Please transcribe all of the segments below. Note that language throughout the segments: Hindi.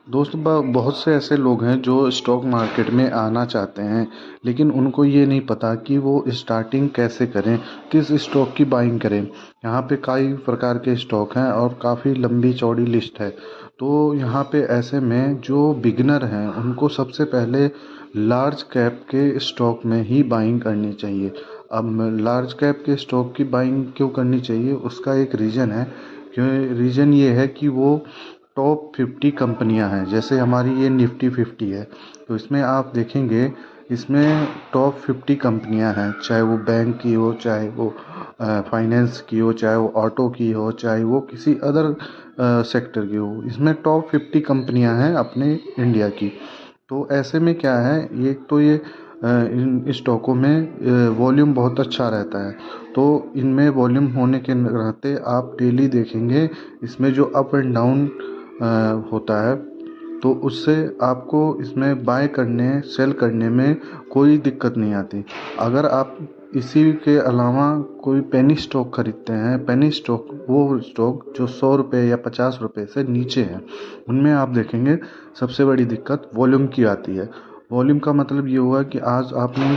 दोस्त बहुत से ऐसे लोग हैं जो स्टॉक मार्केट में आना चाहते हैं, लेकिन उनको ये नहीं पता कि वो स्टार्टिंग कैसे करें, किस स्टॉक की बाइंग करें। यहाँ पे कई प्रकार के स्टॉक हैं और काफ़ी लंबी चौड़ी लिस्ट है। तो यहाँ पे ऐसे में जो बिगिनर हैं उनको सबसे पहले लार्ज कैप के स्टॉक में ही बाइंग करनी चाहिए। अब लार्ज कैप के स्टॉक की बाइंग क्यों करनी चाहिए, उसका एक रीज़न है। क्यों रीज़न ये है कि वो टॉप 50 कंपनियां हैं। जैसे हमारी ये निफ्टी 50 है, तो इसमें आप देखेंगे इसमें टॉप 50 कंपनियां हैं, चाहे वो बैंक की हो, चाहे वो फाइनेंस की हो, चाहे वो ऑटो की हो, चाहे वो किसी अदर सेक्टर की हो। इसमें टॉप 50 कंपनियां हैं अपने इंडिया की। तो ऐसे में क्या है, एक तो ये इन स्टॉकों में वॉल्यूम बहुत अच्छा रहता है। तो इनमें वॉल्यूम होने के रहते आप डेली देखेंगे इसमें जो अप एंड डाउन होता है, तो उससे आपको इसमें बाय करने सेल करने में कोई दिक्कत नहीं आती। अगर आप इसी के अलावा कोई पेनी स्टॉक खरीदते हैं, पेनी स्टॉक वो स्टॉक जो 100 रुपये या 50 रुपये से नीचे हैं, उनमें आप देखेंगे सबसे बड़ी दिक्कत वॉल्यूम की आती है। वॉल्यूम का मतलब ये हुआ कि आज आपने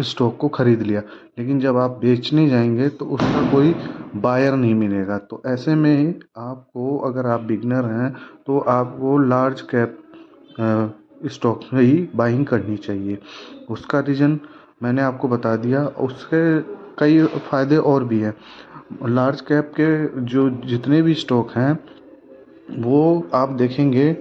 इस स्टॉक को खरीद लिया, लेकिन जब आप बेचने जाएंगे तो उसका कोई बायर नहीं मिलेगा। तो ऐसे में आपको, अगर आप बिगनर हैं, तो आपको लार्ज कैप स्टॉक में ही बाइंग करनी चाहिए। उसका रीज़न मैंने आपको बता दिया। उसके कई फ़ायदे और भी हैं। लार्ज कैप के जो जितने भी स्टॉक हैं, वो आप देखेंगे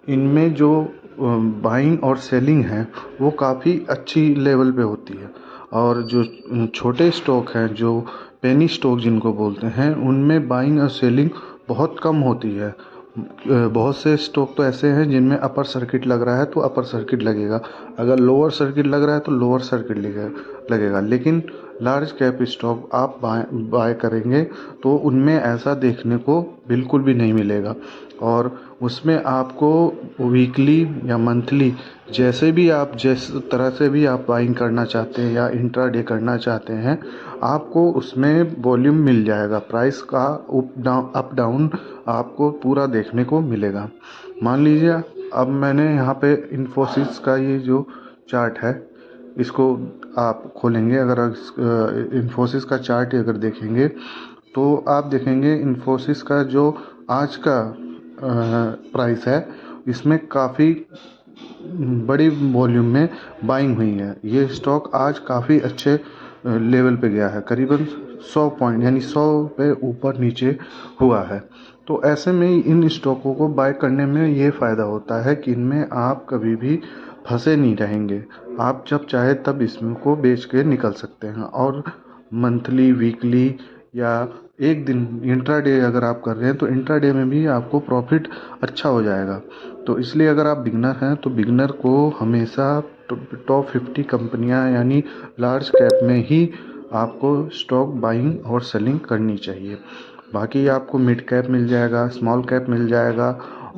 इनमें जो बाइंग और सेलिंग है वो काफ़ी अच्छी लेवल पे होती है। और जो छोटे स्टॉक हैं, जो पेनी स्टॉक जिनको बोलते हैं, उनमें बाइंग और सेलिंग बहुत कम होती है। बहुत से स्टॉक तो ऐसे हैं जिनमें अपर सर्किट लग रहा है तो अपर सर्किट लगेगा, अगर लोअर सर्किट लग रहा है तो लोअर सर्किट लगेगा। लेकिन लार्ज कैप स्टॉक आप बाय करेंगे तो उनमें ऐसा देखने को बिल्कुल भी नहीं मिलेगा। और उसमें आपको वीकली या मंथली, जैसे भी आप जिस तरह से भी आप बाइंग करना चाहते हैं या इंट्राडे करना चाहते हैं, आपको उसमें वॉल्यूम मिल जाएगा। प्राइस का अप डाउन आपको पूरा देखने को मिलेगा। मान लीजिए अब मैंने यहाँ पे इन्फोसिस का ये जो चार्ट है, इसको आप खोलेंगे, अगर इन्फोसिस का चार्ट अगर देखेंगे तो आप देखेंगे इन्फोसिस का जो आज का प्राइस है, इसमें काफ़ी बड़ी वॉल्यूम में बाइंग हुई है। ये स्टॉक आज काफ़ी अच्छे लेवल पे गया है, करीबन 100 पॉइंट यानी 100 पे ऊपर नीचे हुआ है। तो ऐसे में इन स्टॉकों को बाय करने में ये फ़ायदा होता है कि इनमें आप कभी भी फंसे नहीं रहेंगे। आप जब चाहे तब इसमें को बेच के निकल सकते हैं। और मंथली, वीकली या एक दिन इंट्राडे अगर आप कर रहे हैं तो इंट्राडे में भी आपको प्रॉफिट अच्छा हो जाएगा। तो इसलिए अगर आप बिगनर हैं तो बिगनर को हमेशा टॉप 50 कंपनियां यानी लार्ज कैप में ही आपको स्टॉक बाइंग और सेलिंग करनी चाहिए। बाकी आपको मिड कैप मिल जाएगा, स्मॉल कैप मिल जाएगा,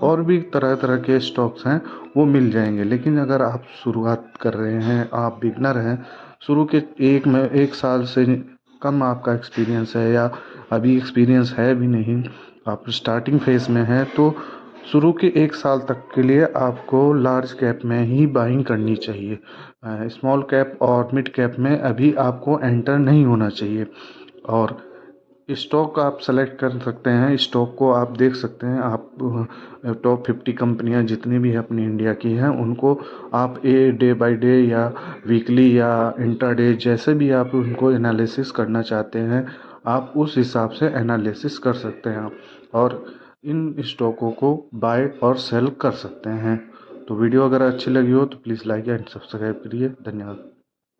और भी तरह तरह के स्टॉक्स हैं वो मिल जाएंगे। लेकिन अगर आप शुरुआत कर रहे हैं, आप बिगनर हैं, शुरू के एक साल से कम आपका एक्सपीरियंस है या अभी एक्सपीरियंस है भी नहीं, आप स्टार्टिंग फेज में हैं, तो शुरू के एक साल तक के लिए आपको लार्ज कैप में ही बाइंग करनी चाहिए। स्मॉल कैप और मिड कैप में अभी आपको एंटर नहीं होना चाहिए। और स्टॉक आप सेलेक्ट कर सकते हैं, स्टॉक को आप देख सकते हैं। आप टॉप 50 कंपनियां जितनी भी अपनी इंडिया की हैं, उनको आप डे बाय डे या वीकली या इंट्राडे, जैसे भी आप उनको एनालिसिस करना चाहते हैं, आप उस हिसाब से एनालिसिस कर सकते हैं और इन स्टॉकों को बाय और सेल कर सकते हैं। तो वीडियो अगर अच्छी लगी हो तो प्लीज़ लाइक एंड सब्सक्राइब करिए। धन्यवाद।